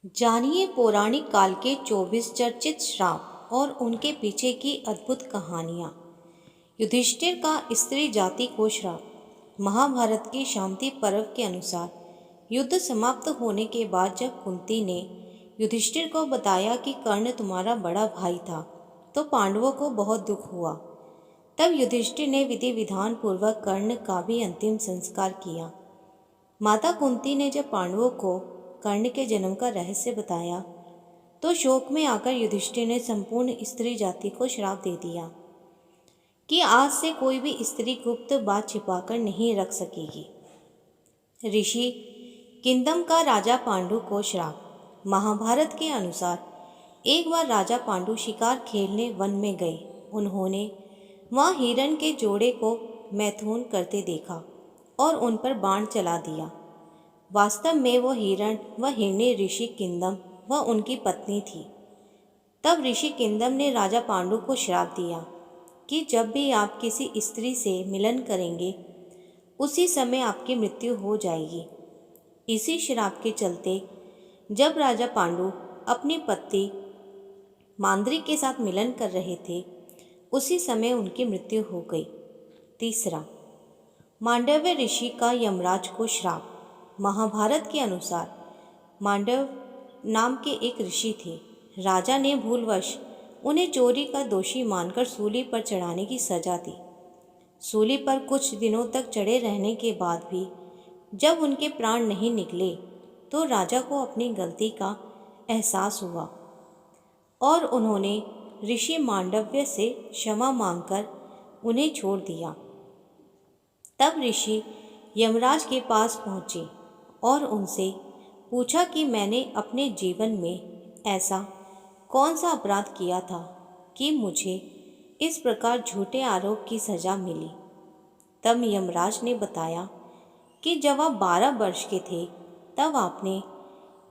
जानिए पौराणिक काल के 24 चर्चित श्राप और उनके पीछे की अद्भुत कहानियाँ। युधिष्ठिर का स्त्री जाति को श्राप। महाभारत के शांति पर्व के अनुसार युद्ध समाप्त होने के बाद जब कुंती ने युधिष्ठिर को बताया कि कर्ण तुम्हारा बड़ा भाई था, तो पांडवों को बहुत दुख हुआ। तब युधिष्ठिर ने विधि विधान पूर्वक कर्ण का भी अंतिम संस्कार किया। माता कुंती ने जब पांडवों को कर्ण के जन्म का रहस्य बताया, तो शोक में आकर युधिष्ठिर ने संपूर्ण स्त्री जाति को श्राप दे दिया कि आज से कोई भी स्त्री गुप्त बात छिपाकर नहीं रख सकेगी। ऋषि किंदम का राजा पांडु को श्राप। महाभारत के अनुसार एक बार राजा पांडु शिकार खेलने वन में गए। उन्होंने वहाँ हिरण के जोड़े को मैथुन करते देखा और उन पर बाण चला दिया। वास्तव में वो हिरण व हिरणी ऋषि किंदम व उनकी पत्नी थी। तब ऋषि किंदम ने राजा पांडु को श्राप दिया कि जब भी आप किसी स्त्री से मिलन करेंगे, उसी समय आपकी मृत्यु हो जाएगी। इसी श्राप के चलते जब राजा पांडु अपनी पत्नी मांद्री के साथ मिलन कर रहे थे, उसी समय उनकी मृत्यु हो गई। तीसरा, मांडव्य ऋषि का यमराज को श्राप। महाभारत के अनुसार मांडव नाम के एक ऋषि थे। राजा ने भूलवश उन्हें चोरी का दोषी मानकर सूली पर चढ़ाने की सजा दी। सूली पर कुछ दिनों तक चढ़े रहने के बाद भी जब उनके प्राण नहीं निकले, तो राजा को अपनी गलती का एहसास हुआ और उन्होंने ऋषि मांडव्य से क्षमा मांगकर उन्हें छोड़ दिया। तब ऋषि यमराज के पास पहुँचे और उनसे पूछा कि मैंने अपने जीवन में ऐसा कौन सा अपराध किया था कि मुझे इस प्रकार झूठे आरोप की सज़ा मिली। तब यमराज ने बताया कि जब आप 12 वर्ष के थे, तब आपने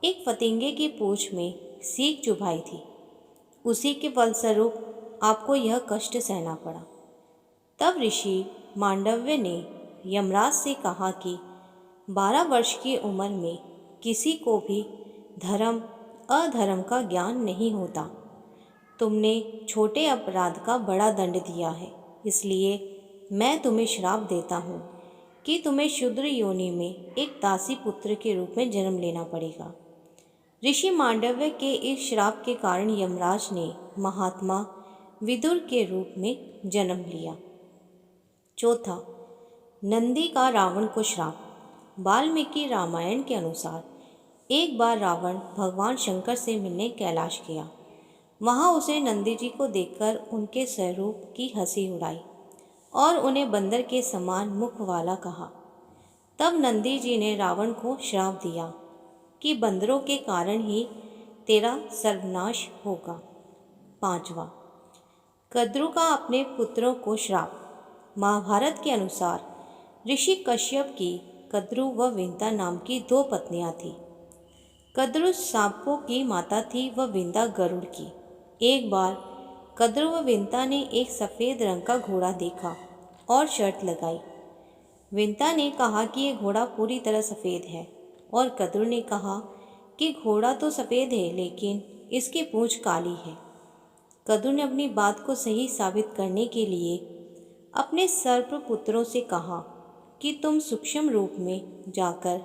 एक फतिंगे की पूंछ में सीख चुभाई थी। उसी के फलस्वरूप आपको यह कष्ट सहना पड़ा। तब ऋषि मांडव्य ने यमराज से कहा कि 12 वर्ष की उम्र में किसी को भी धर्म अधर्म का ज्ञान नहीं होता। तुमने छोटे अपराध का बड़ा दंड दिया है, इसलिए मैं तुम्हें श्राप देता हूँ कि तुम्हें शूद्र योनि में एक दासी पुत्र के रूप में जन्म लेना पड़ेगा। ऋषि मांडव्य के इस श्राप के कारण यमराज ने महात्मा विदुर के रूप में जन्म लिया। चौथा, नंदी का रावण को श्राप। वाल्मीकि रामायण के अनुसार एक बार रावण भगवान शंकर से मिलने कैलाश गया। वहाँ उसे नंदी जी को देखकर उनके स्वरूप की हंसी उड़ाई और उन्हें बंदर के समान मुख वाला कहा। तब नंदी जी ने रावण को श्राप दिया कि बंदरों के कारण ही तेरा सर्वनाश होगा। पांचवा, कद्रु का अपने पुत्रों को श्राप। महाभारत के अनुसार ऋषि कश्यप की कद्रु व विंता नाम की 2 पत्नियां थीं। कद्रु सांपों की माता थी व विंता गरुड़ की। एक बार कद्रु व विंता ने एक सफ़ेद रंग का घोड़ा देखा और शर्त लगाई। विंता ने कहा कि यह घोड़ा पूरी तरह सफ़ेद है और कद्रु ने कहा कि घोड़ा तो सफ़ेद है, लेकिन इसकी पूंछ काली है। कद्रु ने अपनी बात को सही साबित करने के लिए अपने सर्प पुत्रों से कहा कि तुम सूक्ष्म रूप में जाकर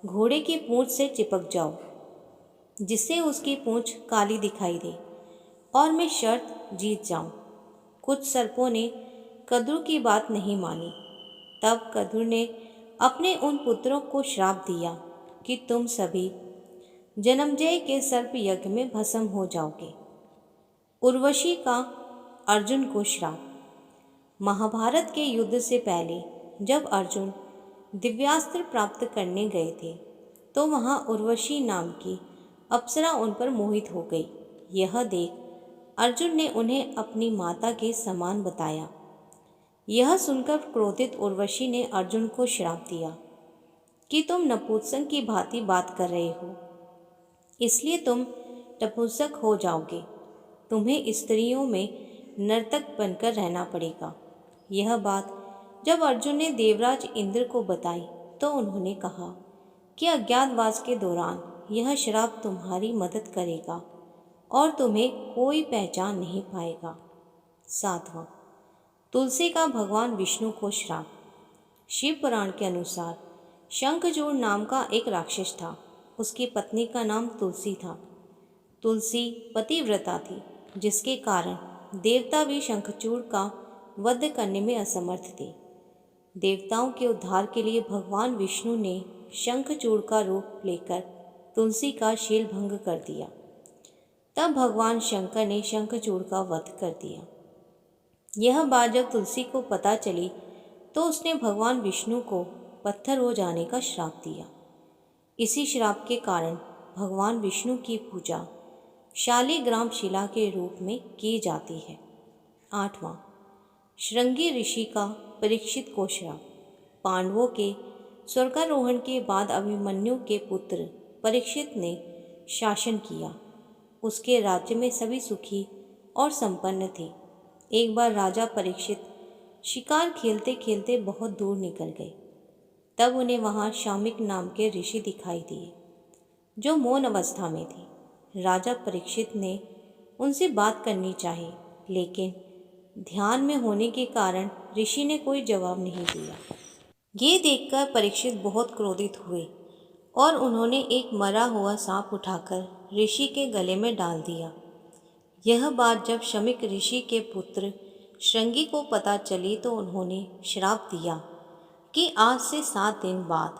घोड़े की पूंछ से चिपक जाओ, जिससे उसकी पूंछ काली दिखाई दे और मैं शर्त जीत जाऊं। कुछ सर्पों ने कद्रु की बात नहीं मानी। तब कद्रु ने अपने उन पुत्रों को श्राप दिया कि तुम सभी जन्मजय के सर्प यज्ञ में भस्म हो जाओगे। उर्वशी का अर्जुन को श्राप। महाभारत के युद्ध से पहले जब अर्जुन दिव्यास्त्र प्राप्त करने गए थे, तो वहाँ उर्वशी नाम की अप्सरा उन पर मोहित हो गई। यह देख अर्जुन ने उन्हें अपनी माता के समान बताया। यह सुनकर क्रोधित उर्वशी ने अर्जुन को श्राप दिया कि तुम नपुंसक की भांति बात कर रहे हो, इसलिए तुम नपुंसक हो जाओगे। तुम्हें स्त्रियों में नर्तक बनकर रहना पड़ेगा। यह बात जब अर्जुन ने देवराज इंद्र को बताई, तो उन्होंने कहा कि अज्ञातवास के दौरान यह श्राप तुम्हारी मदद करेगा और तुम्हें कोई पहचान नहीं पाएगा। 7वां, तुलसी का भगवान विष्णु को श्राप। शिव पुराण के अनुसार शंखचूड़ नाम का एक राक्षस था। उसकी पत्नी का नाम तुलसी था। तुलसी पतिव्रता थी, जिसके कारण देवता भी शंखचूड़ का वध करने में असमर्थ थे। देवताओं के उद्धार के लिए भगवान विष्णु ने शंखचूड़ का रूप लेकर तुलसी का शील भंग कर दिया। तब भगवान शंकर ने शंखचूड़ का वध कर दिया। यह बात जब तुलसी को पता चली तो उसने भगवान विष्णु को पत्थर हो जाने का श्राप दिया। इसी श्राप के कारण भगवान विष्णु की पूजा शालिग्राम शिला के रूप में की जाती है। 8वां, श्रृंगी ऋषि का परीक्षित को श्राप। पांडवों के स्वर्गारोहण के बाद अभिमन्यु के पुत्र परीक्षित ने शासन किया। उसके राज्य में सभी सुखी और संपन्न थे। एक बार राजा परीक्षित शिकार खेलते खेलते बहुत दूर निकल गए। तब उन्हें वहाँ शामिक नाम के ऋषि दिखाई दिए, जो मौन अवस्था में थे। राजा परीक्षित ने उनसे बात करनी चाही, लेकिन ध्यान में होने के कारण ऋषि ने कोई जवाब नहीं दिया। ये देखकर परीक्षित बहुत क्रोधित हुए और उन्होंने एक मरा हुआ सांप उठाकर ऋषि के गले में डाल दिया। यह बात जब शमिक ऋषि के पुत्र श्रृंगी को पता चली तो उन्होंने श्राप दिया कि आज से 7 दिन बाद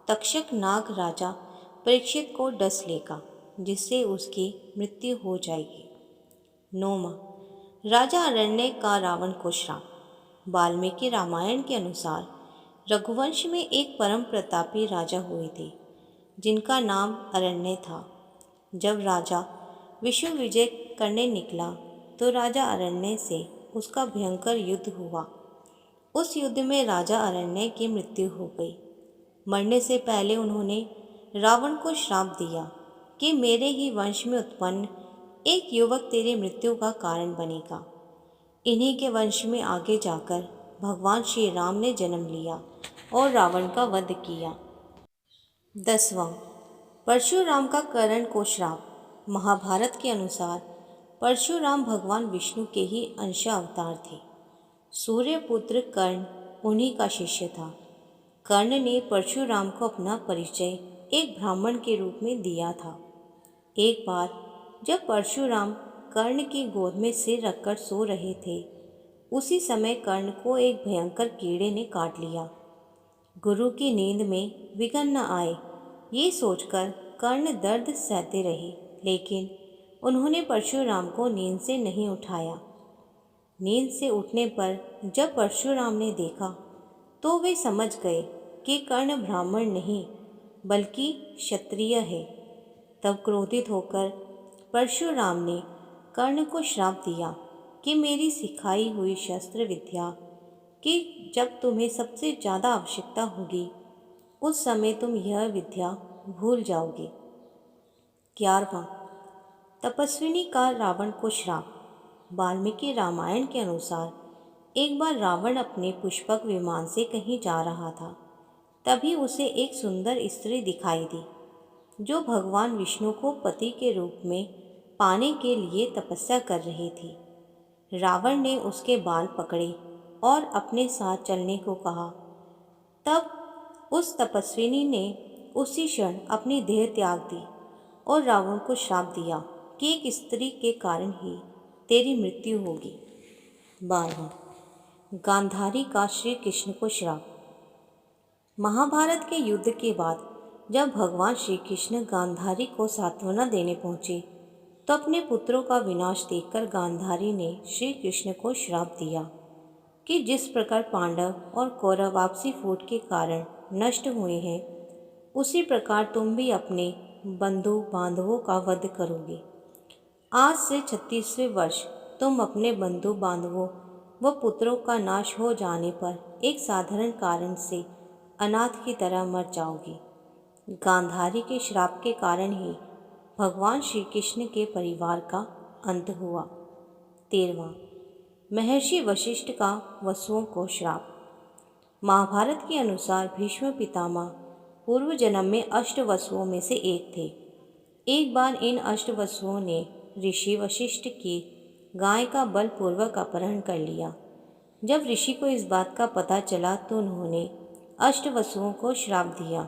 तक्षक नाग राजा परीक्षित को डस लेगा, जिससे उसकी मृत्यु हो जाएगी। 9वां, राजा अरण्य का रावण को श्राप। वाल्मीकि रामायण के अनुसार रघुवंश में एक परम प्रतापी राजा हुए थे, जिनका नाम अरण्य था। जब राजा विश्व विजय करने निकला तो राजा अरण्य से उसका भयंकर युद्ध हुआ। उस युद्ध में राजा अरण्य की मृत्यु हो गई। मरने से पहले उन्होंने रावण को श्राप दिया कि मेरे ही वंश में उत्पन्न एक युवक तेरी मृत्यु का कारण बनेगा। इन्हीं के वंश में आगे जाकर भगवान श्री राम ने जन्म लिया और रावण का वध किया। 10वां, परशुराम का कर्ण को श्राप। महाभारत के अनुसार परशुराम भगवान विष्णु के ही अंश अवतार थे। सूर्यपुत्र कर्ण उन्हीं का शिष्य था। कर्ण ने परशुराम को अपना परिचय एक ब्राह्मण के रूप में दिया था। एक बार जब परशुराम कर्ण की गोद में सिर रखकर सो रहे थे, उसी समय कर्ण को एक भयंकर कीड़े ने काट लिया। गुरु की नींद में विघ्न न आए, ये सोचकर कर्ण दर्द सहते रहे, लेकिन उन्होंने परशुराम को नींद से नहीं उठाया। नींद से उठने पर जब परशुराम ने देखा तो वे समझ गए कि कर्ण ब्राह्मण नहीं बल्कि क्षत्रिय है। तब क्रोधित होकर परशुराम ने कर्ण को श्राप दिया कि मेरी सिखाई हुई शस्त्र विद्या कि जब तुम्हें सबसे ज़्यादा आवश्यकता होगी उस समय तुम यह विद्या भूल जाओगे। 11वां, तपस्विनी का रावण को श्राप। वाल्मीकि रामायण के अनुसार एक बार रावण अपने पुष्पक विमान से कहीं जा रहा था। तभी उसे एक सुंदर स्त्री दिखाई दी, जो भगवान विष्णु को पति के रूप में पाने के लिए तपस्या कर रही थी। रावण ने उसके बाल पकड़े और अपने साथ चलने को कहा। तब उस तपस्विनी ने उसी क्षण अपनी देह त्याग दी और रावण को श्राप दिया कि एक स्त्री के कारण ही तेरी मृत्यु होगी। 12वां, गांधारी का श्री कृष्ण को श्राप। महाभारत के युद्ध के बाद जब भगवान श्री कृष्ण गांधारी को सांत्वना देने पहुँचे तो अपने पुत्रों का विनाश देखकर गांधारी ने श्री कृष्ण को श्राप दिया कि जिस प्रकार पांडव और कौरव आपसी फूट के कारण नष्ट हुए हैं, उसी प्रकार तुम भी अपने बंधु बांधवों का वध करोगे। आज से 36वें वर्ष तुम अपने बंधु बांधवों व पुत्रों का नाश हो जाने पर एक साधारण कारण से अनाथ की तरह मर जाओगे। गांधारी के श्राप के कारण ही भगवान श्री कृष्ण के परिवार का अंत हुआ। 13वां, महर्षि वशिष्ठ का वसुओं को श्राप। महाभारत के अनुसार भीष्म पितामह पूर्व जन्म में 8 वसुओं में से एक थे। एक बार इन अष्टवसुओं ने ऋषि वशिष्ठ की गाय का बलपूर्वक अपहरण कर लिया। जब ऋषि को इस बात का पता चला तो उन्होंने अष्टवसुओं को श्राप दिया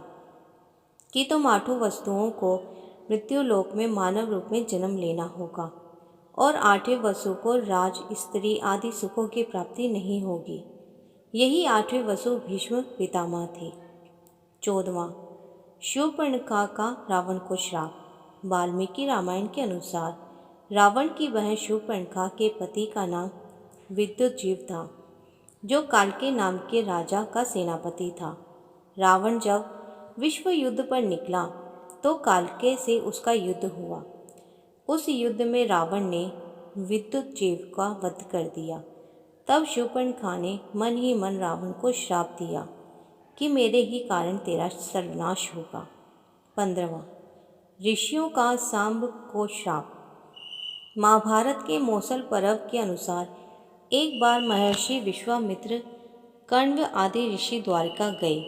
कि तुम आठों वस्तुओं को मृत्युलोक में मानव रूप में जन्म लेना होगा और आठवें वसु को राज, स्त्री आदि सुखों की प्राप्ति नहीं होगी। यही आठवें वसु भीष्म पितामह थे। 14वां शूर्पणखा का रावण को श्राप। वाल्मीकि रामायण के अनुसार रावण की बहन शूर्पणखा के पति का नाम विद्युजीव था, जो काल्के नाम के राजा का सेनापति था। रावण जब विश्व युद्ध पर निकला तो काल्के से उसका युद्ध हुआ। उस युद्ध में रावण ने विद्युजीव का वध कर दिया। तब शूर्पणखा ने मन ही मन रावण को श्राप दिया कि मेरे ही कारण तेरा सर्वनाश होगा। 15वां ऋषियों का सांब को श्राप। महाभारत के मौसल पर्व के अनुसार एक बार महर्षि विश्वामित्र, कण्व आदि ऋषि द्वारका गए।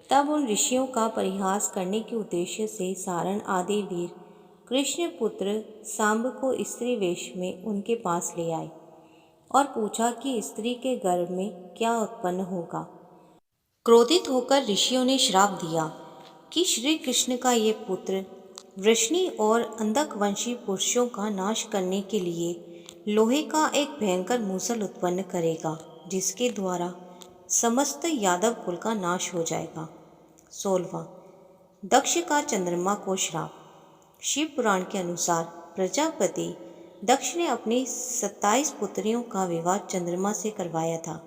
तब उन ऋषियों का परिहास करने के उद्देश्य से सारण आदि वीर कृष्ण पुत्र सांब को स्त्री वेश में उनके पास ले आए और पूछा कि स्त्री के गर्भ में क्या उत्पन्न होगा। क्रोधित होकर ऋषियों ने श्राप दिया कि श्री कृष्ण का ये पुत्र वृष्णि और अंधक वंशी पुरुषों का नाश करने के लिए लोहे का एक भयंकर मूसल उत्पन्न करेगा, जिसके द्वारा समस्त यादव कुल का नाश हो जाएगा। 16वां दक्ष का चंद्रमा को श्राप। शिव पुराण के अनुसार प्रजापति दक्ष ने अपनी 27 पुत्रियों का विवाह चंद्रमा से करवाया था।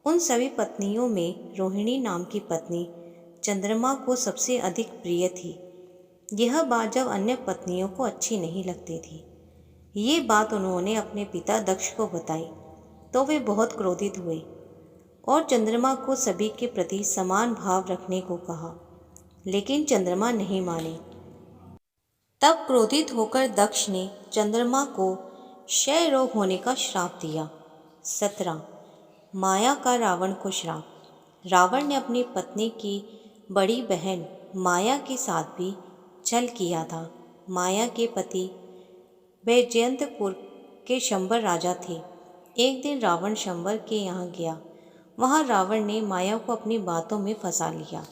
उन सभी पत्नियों में रोहिणी नाम की पत्नी चंद्रमा को सबसे अधिक प्रिय थी। यह बात जब अन्य पत्नियों को अच्छी नहीं लगती थी। ये बात उन्होंने अपने पिता दक्ष को बताई तो वे बहुत क्रोधित हुए और चंद्रमा को सभी के प्रति समान भाव रखने को कहा, लेकिन चंद्रमा नहीं माने। तब क्रोधित होकर दक्ष ने चंद्रमा को क्षय रोग होने का श्राप दिया। 17 माया का रावण को श्राप। रावण ने अपनी पत्नी की बड़ी बहन माया के साथ भी छल किया था। माया के पति वैजयंतपुर के शंबर राजा थे। एक दिन रावण शंबर के यहाँ गया। वहाँ रावण ने माया को अपनी बातों में फंसा लिया।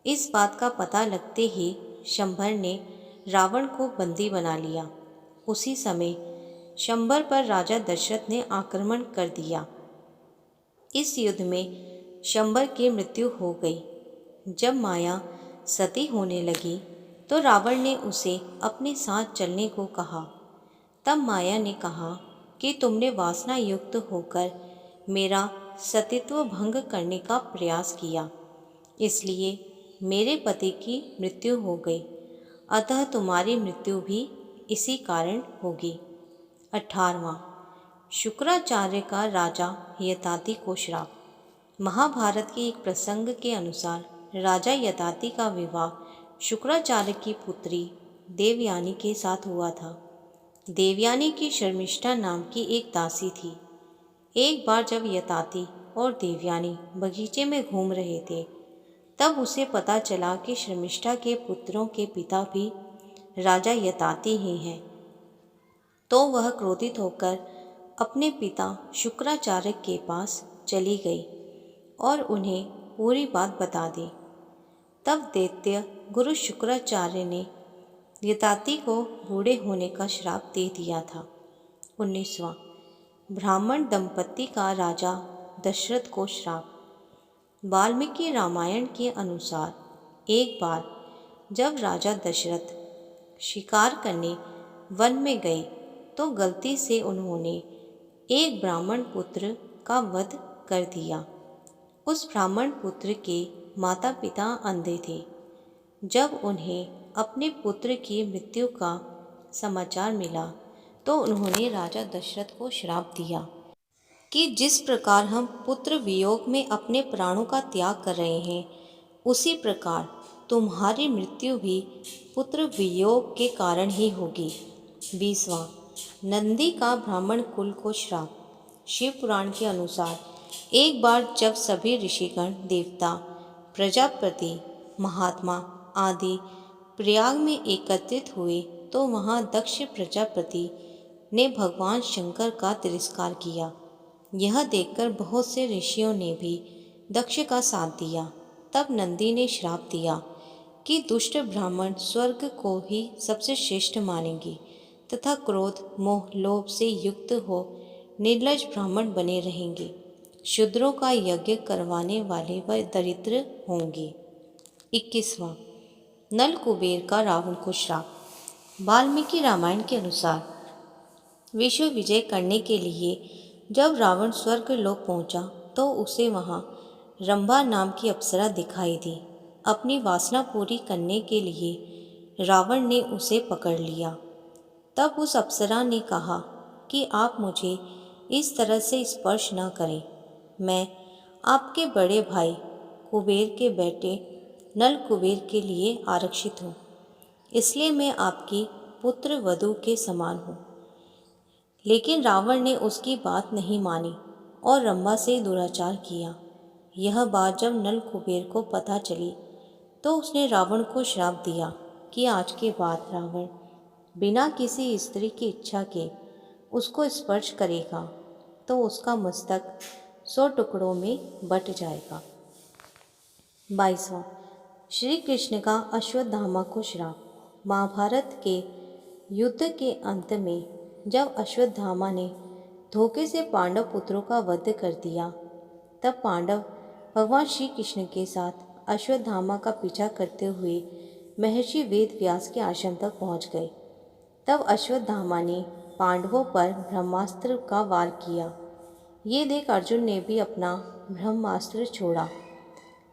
इस बात का पता लगते ही शंबर ने रावण को बंदी बना लिया। उसी समय शंबर पर राजा दशरथ ने आक्रमण कर दिया। इस युद्ध में शंबर की मृत्यु हो गई। जब माया सती होने लगी तो रावण ने उसे अपने साथ चलने को कहा। तब माया ने कहा कि तुमने वासना युक्त होकर मेरा सतीत्व भंग करने का प्रयास किया, इसलिए मेरे पति की मृत्यु हो गई, अतः तुम्हारी मृत्यु भी इसी कारण होगी। 18वां शुक्राचार्य का राजा यताति को श्राप। महाभारत के एक प्रसंग के अनुसार राजा यताति का विवाह शुक्राचार्य की पुत्री देवयानी के साथ हुआ था। देवयानी की शर्मिष्ठा नाम की एक दासी थी। एक बार जब यताति और देवयानी बगीचे में घूम रहे थे, तब उसे पता चला कि शर्मिष्ठा के पुत्रों के पिता भी राजा यताति ही हैं। तो वह क्रोधित होकर अपने पिता शुक्राचार्य के पास चली गई और उन्हें पूरी बात बता दी। तब दैत्य गुरु शुक्राचार्य ने यताति को बूढ़े होने का श्राप दे दिया था। 19वां ब्राह्मण दंपत्ति का राजा दशरथ को श्राप। वाल्मीकि रामायण के अनुसार एक बार जब राजा दशरथ शिकार करने वन में गए तो गलती से उन्होंने एक ब्राह्मण पुत्र का वध कर दिया। उस ब्राह्मण पुत्र के माता पिता अंधे थे। जब उन्हें अपने पुत्र की मृत्यु का समाचार मिला तो उन्होंने राजा दशरथ को श्राप दिया कि जिस प्रकार हम पुत्र वियोग में अपने प्राणों का त्याग कर रहे हैं, उसी प्रकार तुम्हारी मृत्यु भी पुत्र वियोग के कारण ही होगी। 20वां नंदी का ब्राह्मण कुल को श्राप। शिव पुराण के अनुसार एक बार जब सभी ऋषिगण, देवता, प्रजापति, महात्मा आदि प्रयाग में एकत्रित हुए तो वहाँ दक्ष प्रजापति ने भगवान शंकर का तिरस्कार किया। यह देखकर बहुत से ऋषियों ने भी दक्ष का साथ दिया। तब नंदी ने श्राप दिया कि दुष्ट ब्राह्मण स्वर्ग को ही सबसे श्रेष्ठ मानेंगे तथा क्रोध, मोह, लोभ से युक्त हो निर्लज ब्राह्मण बने रहेंगे। शूद्रों का यज्ञ करवाने वाले वह दरिद्र होंगे। 21वां नल कुबेर का रावण को श्राप। वाल्मीकि रामायण के अनुसार विश्व विजय करने के लिए जब रावण स्वर्ग लोक पहुंचा तो उसे वहां रंभा नाम की अप्सरा दिखाई दी। अपनी वासना पूरी करने के लिए रावण ने उसे पकड़ लिया। तब उस अप्सरा ने कहा कि आप मुझे इस तरह से स्पर्श न करें। मैं आपके बड़े भाई कुबेर के बेटे नल कुबेर के लिए आरक्षित हूँ, इसलिए मैं आपकी पुत्र वधू के समान हूँ। लेकिन रावण ने उसकी बात नहीं मानी और रंभा से दुराचार किया। यह बात जब नल कुबेर को पता चली तो उसने रावण को श्राप दिया कि आज के बाद रावण बिना किसी स्त्री की इच्छा के उसको स्पर्श करेगा तो उसका मस्तक 100 टुकड़ों में बट जाएगा। 22वां श्री कृष्ण का अश्वत्थामा को श्राप। महाभारत के युद्ध के अंत में जब अश्वत्थामा ने धोखे से पांडव पुत्रों का वध कर दिया, तब पांडव भगवान श्री कृष्ण के साथ अश्वत्थामा का पीछा करते हुए महर्षि वेद व्यास के आश्रम तक पहुंच गए। तब अश्वत्थामा ने पांडवों पर ब्रह्मास्त्र का वार किया। ये देख अर्जुन ने भी अपना ब्रह्मास्त्र छोड़ा।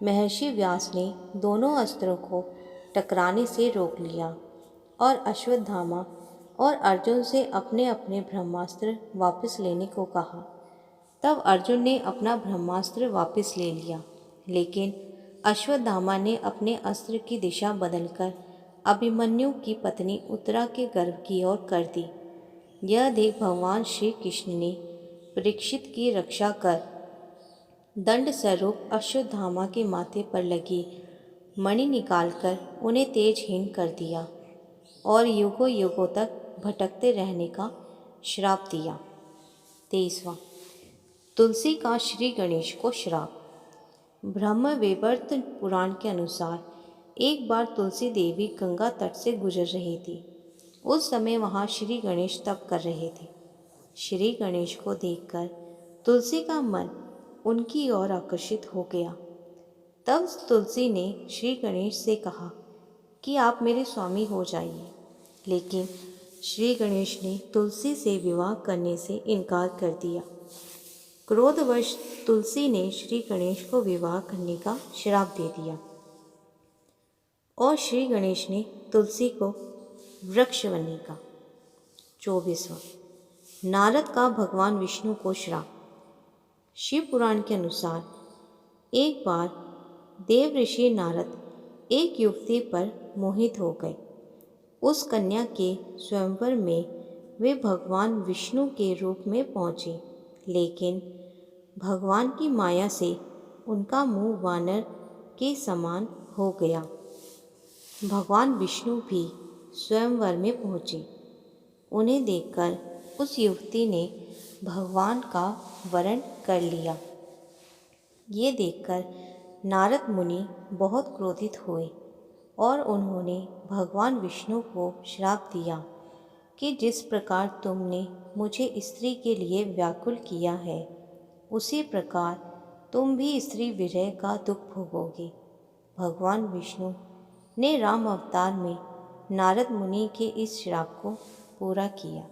महर्षि व्यास ने दोनों अस्त्रों को टकराने से रोक लिया और अश्वत्थामा और अर्जुन से अपने अपने ब्रह्मास्त्र वापस लेने को कहा। तब अर्जुन ने अपना ब्रह्मास्त्र वापस ले लिया, लेकिन अश्वत्थामा ने अपने अस्त्र की दिशा बदलकर अभिमन्यु की पत्नी उत्तरा के गर्भ की ओर कर दी। यह देख भगवान श्री कृष्ण ने परीक्षित की रक्षा कर दंड स्वरूप अश्वत्थामा के माथे पर लगी मणि निकालकर उन्हें तेजहीन कर दिया और युगों युगों तक भटकते रहने का श्राप दिया। 23वां तुलसी का श्री गणेश को श्राप। ब्रह्म वैवर्त पुराण के अनुसार एक बार तुलसी देवी गंगा तट से गुजर रही थी। उस समय वहाँ श्री गणेश तप कर रहे थे। श्री गणेश को देखकर तुलसी का मन उनकी ओर आकर्षित हो गया। तब तुलसी ने श्री गणेश से कहा कि आप मेरे स्वामी हो जाइए, लेकिन श्री गणेश ने तुलसी से विवाह करने से इनकार कर दिया। क्रोधवश तुलसी ने श्री गणेश को विवाह करने का श्राप दे दिया और श्री गणेश ने तुलसी को वृक्ष बनने का। 24वां नारद का भगवान विष्णु को श्राप। शिव पुराण के अनुसार एक बार देव ऋषि नारद एक युवती पर मोहित हो गए। उस कन्या के स्वयंवर में वे भगवान विष्णु के रूप में पहुँचे, लेकिन भगवान की माया से उनका मुंह वानर के समान हो गया। भगवान विष्णु भी स्वयंवर में पहुँचे। उन्हें देखकर उस युवती ने भगवान का वरण कर लिया। ये देखकर नारद मुनि बहुत क्रोधित हुए और उन्होंने भगवान विष्णु को श्राप दिया कि जिस प्रकार तुमने मुझे स्त्री के लिए व्याकुल किया है, उसी प्रकार तुम भी स्त्री विरह का दुख भोगोगे। भगवान विष्णु ने राम अवतार में नारद मुनि के इस श्राप को पूरा किया।